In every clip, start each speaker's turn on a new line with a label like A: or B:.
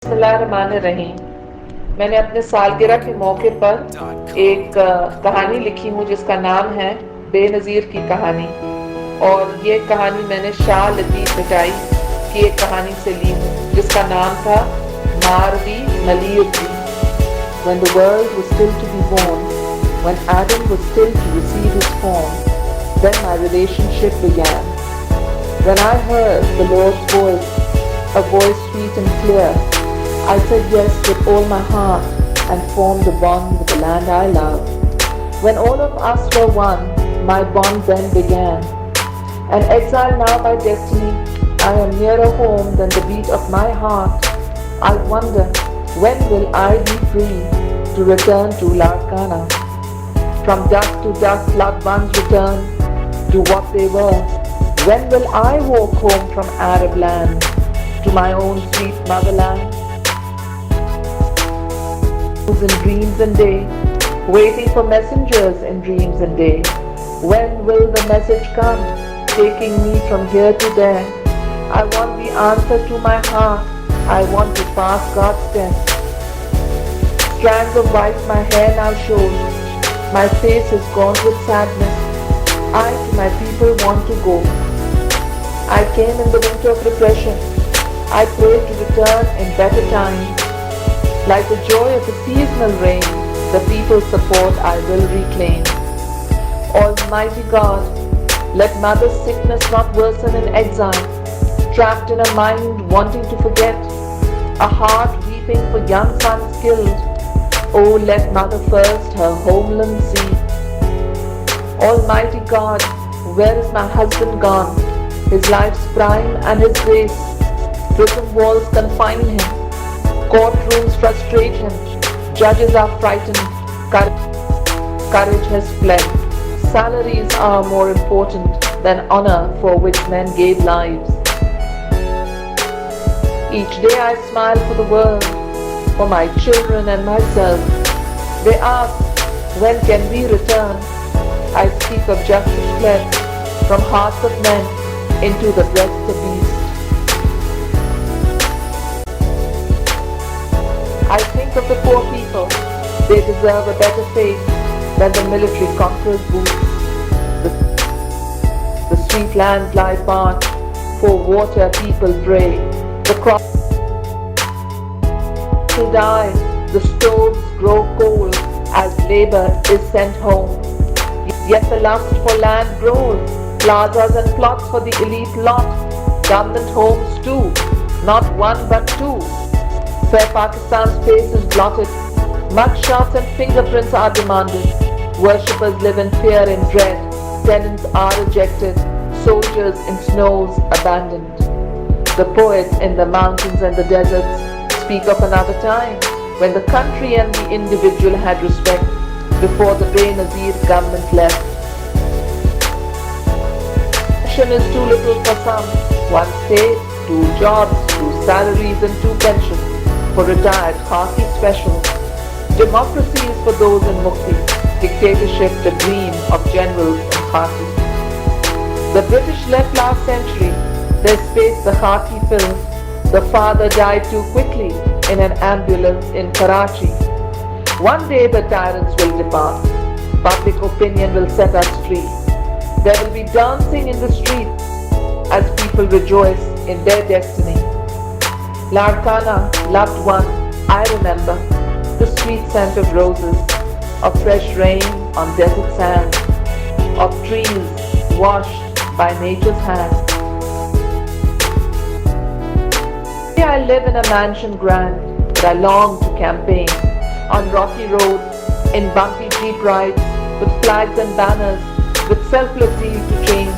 A: बिस्मिल्लाहिर्रहमानिर्रहीम। मैंने अपने सालगिरह के मौके पर एक कहानी लिखी हूँ जिसका नाम है बेनज़ीर की कहानी, और ये कहानी मैंने शाह लतीफ़ मिठाई की एक कहानी से ली हूँ जिसका नाम था मारवी मलीर की। When the world was still to be born, when Adam was still to receive his form, then my relationship began. When I heard the Lord's voice, a voice sweet and clear, I said yes with all my heart and formed a bond with the land I love. When all of us were one, my bond then began. An exile now by destiny, I am nearer home than the beat of my heart. I wonder, when will I be free to return to Larkana? From dusk to dusk, loved ones return to what they were. When will I walk home from Arab land to my own sweet motherland? In dreams and day, waiting for messengers in dreams and day. When will the message come, taking me from here to there? I want the answer to my heart, I want to pass God's steps. Strands of white my hair now shows, my face is gaunt with sadness. I to my people want to go. I came in the winter of repression, I pray to return in better times. Like the joy of a seasonal rain, the people's support I will reclaim. Almighty God, let mother's sickness not worsen in exile, trapped in a mind wanting to forget, a heart weeping for young sons killed. Oh, let mother first her homeland see. Almighty God, where is my husband gone? His life's prime and his grace. Prison walls confine him, courtrooms frustrate him, judges are frightened, courage has fled. Salaries are more important than honor for which men gave lives. Each day I smile for the world, for my children and myself. They ask, when can we return? I speak of justice fled from hearts of men into the breasts of beasts. I think of the poor people, they deserve a better fate than the military conqueror's boots. The sweet lands lie parched, for water people pray. The crops die, the stoves grow cold as labor is sent home. Yet the lust for land grows, plazas and plots for the elite lot, government homes too, not one but two. Fair Pakistan's face is blotted, mugshots and fingerprints are demanded. Worshippers live in fear and dread, tenants are rejected, soldiers in snows abandoned. The poets in the mountains and the deserts speak of another time when the country and the individual had respect before the Benazir government left. Pension is too little for some, one state, 2 jobs, 2 salaries and 2 pensions for retired khaki specials. Democracy is for those in mukti, dictatorship the dream of generals in khaki. The British left last century, their space the khaki filled. The father died too quickly in an ambulance in Karachi. One day the tyrants will depart, public opinion will set us free. There will be dancing in the streets as people rejoice in their destiny. Larkana, loved one, I remember the sweet scent of roses, of fresh rain on desert sand, of trees washed by nature's hand. Here I live in a mansion grand, but I long to campaign on rocky roads, in bumpy jeep rides, with flags and banners, with selfless zeal to change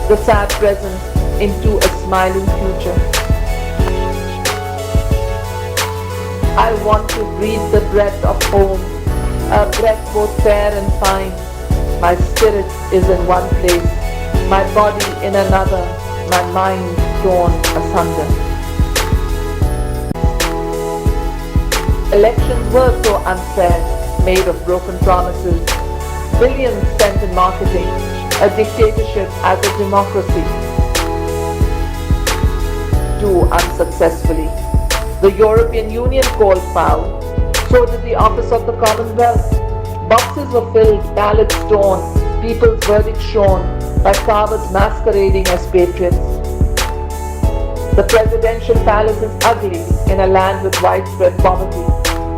A: the sad present into a smiling future. I want to breathe the breath of home, a breath both fair and fine. My spirit is in one place, my body in another, my mind torn asunder. Elections were so unfair, made of broken promises, billions spent in marketing, a dictatorship as a democracy. Too unsuccessfully. The European Union called foul. So did the Office of the Commonwealth. Boxes were filled, ballots torn, people's verdicts shown by cowards masquerading as patriots. The presidential palace is ugly in a land with widespread poverty.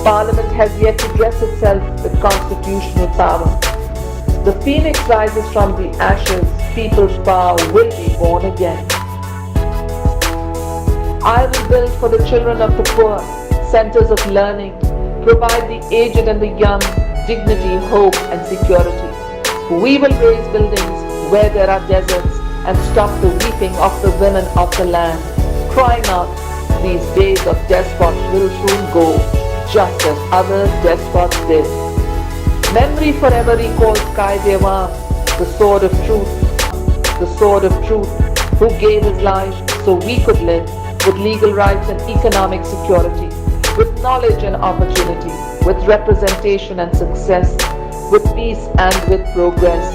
A: Parliament has yet to dress itself with constitutional power. The phoenix rises from the ashes, people's power will be born again. I will build for the children of the poor centers of learning, provide the aged and the young dignity, hope and security. We will raise buildings where there are deserts and stop the weeping of the women of the land. Cry not, these days of despots will soon go, just as other despots did. Memory forever recalls Kai Dewan, the sword of truth, who gave his life so we could live with legal rights and economic security, with knowledge and opportunity, with representation and success, with peace and with progress.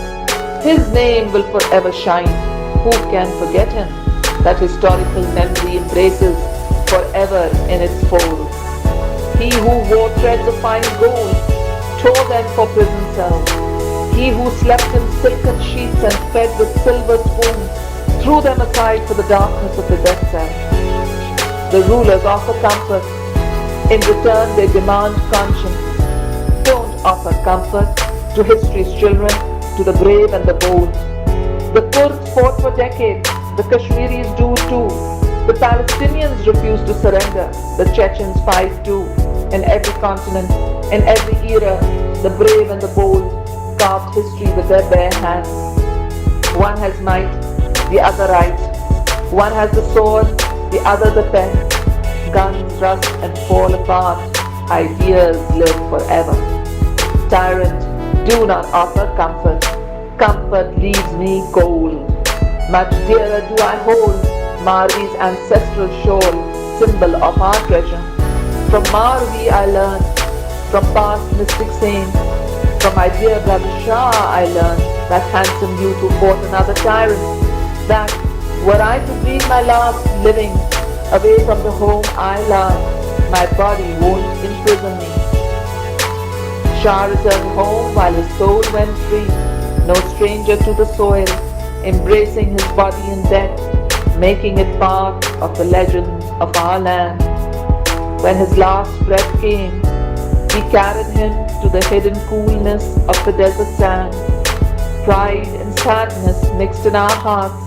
A: His name will forever shine. Who can forget him? That historical memory embraces forever in its fold. He who wore threads of fine gold, tore them for prison cells. He who slept in silken sheets and fed with silver spoons, threw them aside for the darkness of the death cell. The rulers offer comfort. In return, they demand conscience. Don't offer comfort to history's children, to the brave and the bold. The Kurds fought for decades. The Kashmiris do too. The Palestinians refuse to surrender. The Chechens fight too. In every continent, in every era, the brave and the bold carved history with their bare hands. One has might, the other right. One has the sword, the other the pen. Guns rust and fall apart. Ideas live forever. Tyrant, do not offer comfort. Comfort leaves me cold. Much dearer do I hold Marvi's ancestral shawl, symbol of our treasure. From Marvi I learned, from past mystic saints. From my dear brother Shah I learned, that handsome youth who fought another tyrant, that were I to breathe my last living away from the home I love, my body won't imprison me. Shah returned home while his soul went free, no stranger to the soil, embracing his body in death, making it part of the legends of our land. When his last breath came, we carried him to the hidden coolness of the desert sand. Pride and sadness mixed in our hearts,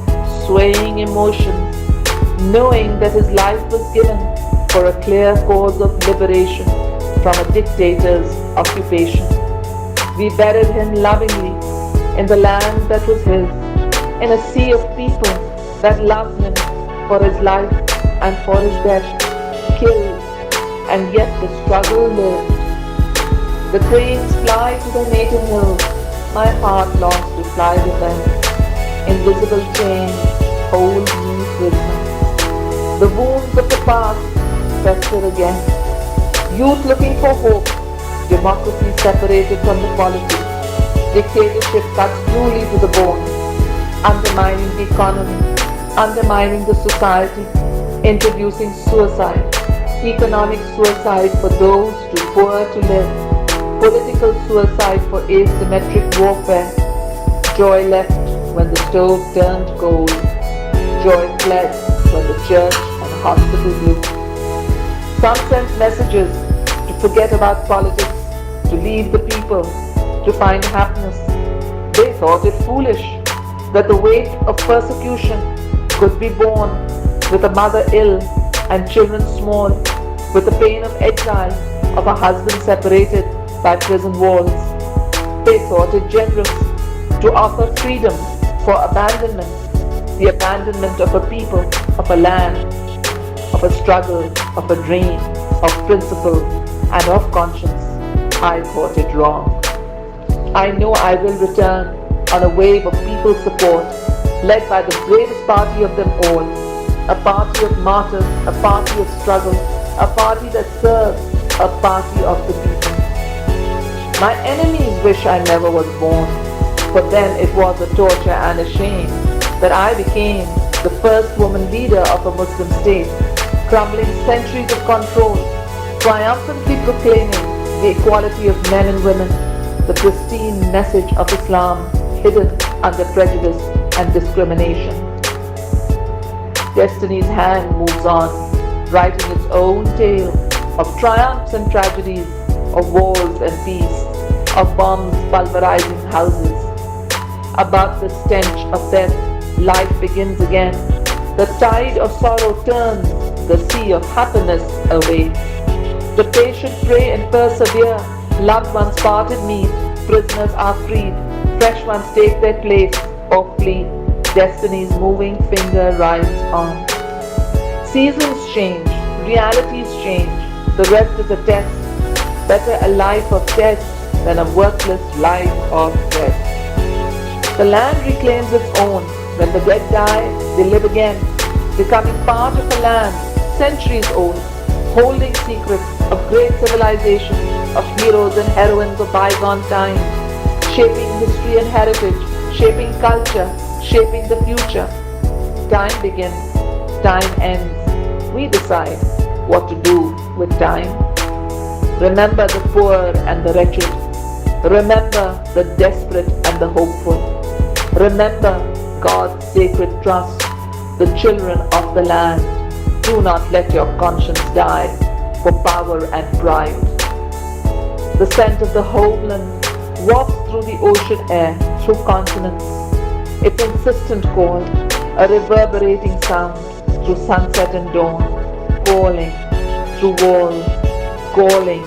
A: swaying emotions, knowing that his life was given for a clear cause of liberation from a dictator's occupation. We buried him lovingly in the land that was his, in a sea of people that loved him for his life and for his death, killed, and yet the struggle lived. The cranes fly to their native hills, my heart longs to fly with them. Invisible chains hold me prisoner. The wounds of the past fester again. Youth looking for hope, democracy separated from the polity. Dictatorship cuts cruelly to the bone, undermining the economy, undermining the society, introducing suicide, economic suicide for those too poor to live, political suicide for asymmetric warfare. Joy left when the stove turned cold. Joy fled when the church and hospital grew. Some sent messages to forget about politics, to leave the people, to find happiness. They thought it foolish that the weight of persecution could be borne with a mother ill and children small, with the pain of exile of a husband separated by prison walls. They thought it generous to offer freedom for abandonment, the abandonment of a people, of a land, of a struggle, of a dream, of principle, and of conscience. I thought it wrong. I know I will return on a wave of people's support, led by the bravest party of them all, a party of martyrs, a party of struggle, a party that serves, a party of the people. My enemies wish I never was born, for then it was a torture and a shame that I became the first woman leader of a Muslim state, crumbling centuries of control, triumphantly proclaiming the equality of men and women, the pristine message of Islam hidden under prejudice and discrimination. Destiny's hand moves on, writing its own tale of triumphs and tragedies, of wars and peace, of bombs pulverizing houses. Above the stench of death, life begins again. The tide of sorrow turns, the sea of happiness awaits. The patient pray and persevere, loved ones parted meet, prisoners are freed, fresh ones take their place or flee. Destiny's moving finger rides on. Seasons change, realities change, the rest is a test. Better a life of test than a worthless life of rest. The land reclaims its own. When the dead die, they live again, becoming part of a land centuries old, holding secrets of great civilizations, of heroes and heroines of bygone times, shaping history and heritage, shaping culture, shaping the future. Time begins, time ends. We decide what to do with time. Remember the poor and the wretched. Remember the desperate and the hopeful. Remember God's sacred trust, the children of the land. Do not let your conscience die for power and pride. The scent of the homeland wafts through the ocean air, through continents. Its insistent call, a reverberating sound through sunset and dawn, calling through walls, calling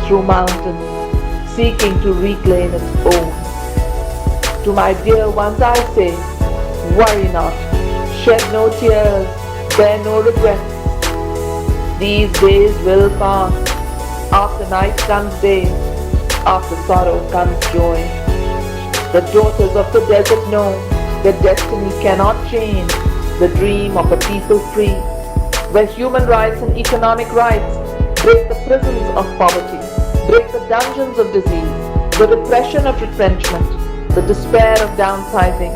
A: through mountains, seeking to reclaim its own. To my dear ones I say, worry not, shed no tears, bear no regrets. These days will pass, after night comes day, after sorrow comes joy. The daughters of the desert know that destiny cannot change the dream of a people free, where human rights and economic rights break the prisons of poverty, break the dungeons of disease, the repression of retrenchment, the despair of downsizing,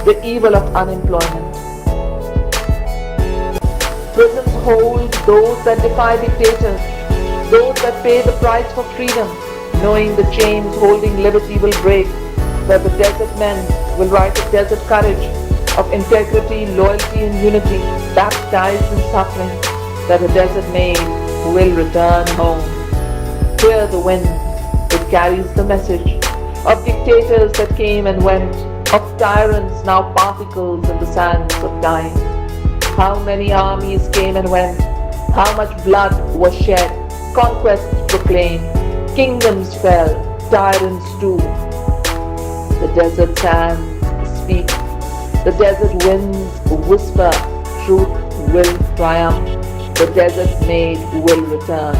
A: the evil of unemployment. Prisons hold those that defy dictators, those that pay the price for freedom, knowing the chains holding liberty will break, where the desert men will write a desert courage of integrity, loyalty and unity, baptized in suffering, that a desert maid will return home. Hear the wind, it carries the message of dictators that came and went, of tyrants now particles in the sands of time. How many armies came and went, how much blood was shed, conquests proclaimed, kingdoms fell, tyrants too. The desert sands speak, the desert winds whisper, truth will triumph, the desert maid will return.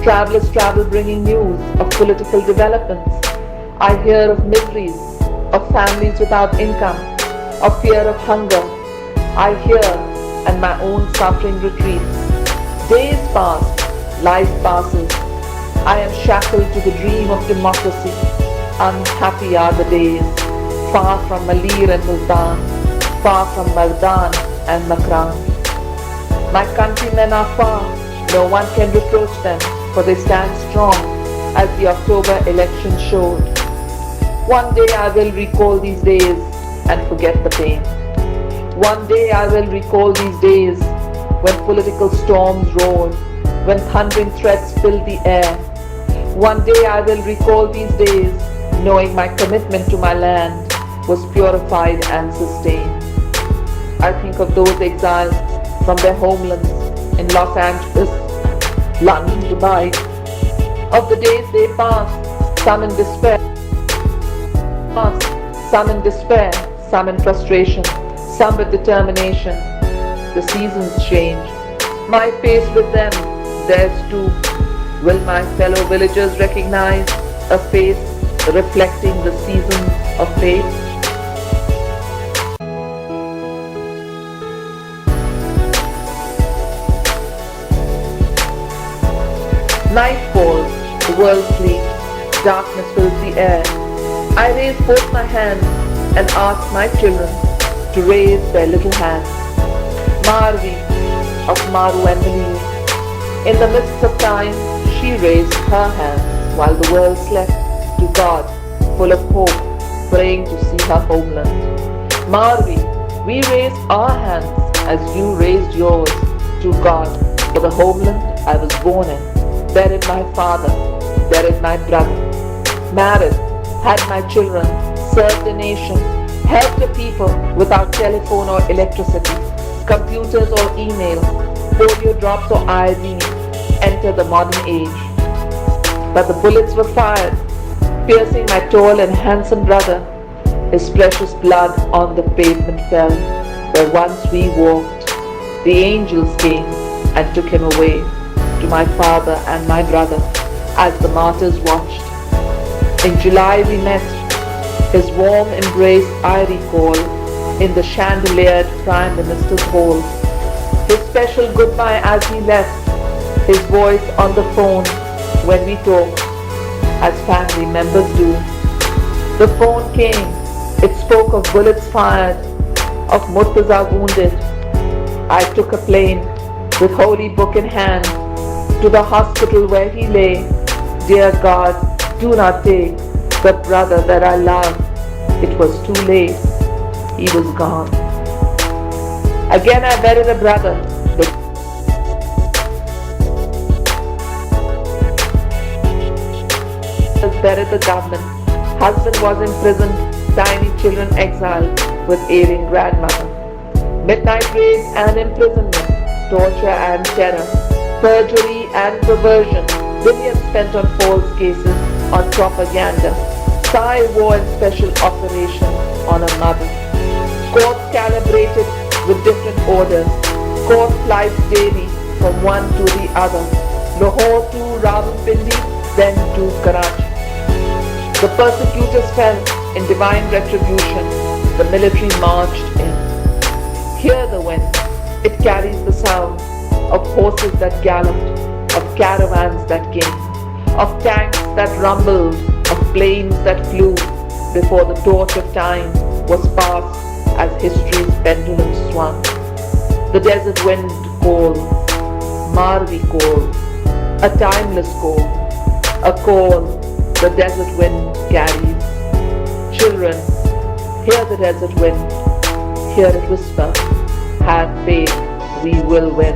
A: Travelers travel bringing news of political developments. I hear of miseries, of families without income, of fear of hunger. I hear and my own suffering retreats. Days pass, life passes. I am shackled to the dream of democracy. Unhappy are the days, far from Malir and Multan, far from Mardan and Makran. My countrymen are far, no one can reproach them, for they stand strong, as the October election showed. One day I will recall these days and forget the pain. One day I will recall these days when political storms roared, when thundering threats filled the air. One day I will recall these days, knowing my commitment to my land was purified and sustained. I think of those exiles from their homelands in Los Angeles, London, Dubai, of the days they passed, some in despair, some in frustration, some with determination. The seasons change. My face with them, theirs too. Will my fellow villagers recognize a face reflecting the seasons of fate? Night falls, the world sleeps, darkness fills the air. I raise both my hands and ask my children to raise their little hands. Marvi, of Maru and Believe. In the midst of time, she raised her hands while the world slept to God, full of hope, praying to see her homeland. Marvi, we raise our hands as you raised yours to God for the homeland I was born in, buried my father, buried my brother, married, had my children, served the nation, helped the people without telephone or electricity, computers or email, polio drops or iodine, enter the modern age. But the bullets were fired, piercing my tall and handsome brother. His precious blood on the pavement fell, where once we walked. The angels came and took him away to my father and my brother as the martyrs watched. In July we met, his warm embrace I recall in the chandeliered Prime Minister's hall. His special goodbye as he left, his voice on the phone when we talked, as family members do. The phone came, it spoke of bullets fired, of Murtaza wounded. I took a plane with holy book in hand to the hospital where he lay. Dear God, do not take the brother that I love. It was too late. He was gone. Again I buried a brother. Buried the government. Husband was in prison, tiny children exiled with ailing grandmother. Midnight raids and imprisonment, torture and terror, perjury and perversion, billions spent on false cases, on propaganda, Thai war and special operation on a mother. Courts calibrated with different orders, court flights daily from one to the other, Lahore to Rawalpindi, then to Karachi. The persecutors fell in divine retribution. The military marched in. Hear the wind. It carries the sound of horses that galloped, of caravans that came, of tanks that rumbled, of planes that flew before the torch of time was passed as history's pendulum swung. The desert wind called, Marvi called, a timeless call, a call the desert wind carries. Children, hear the desert wind, hear it whisper, have faith, we will win.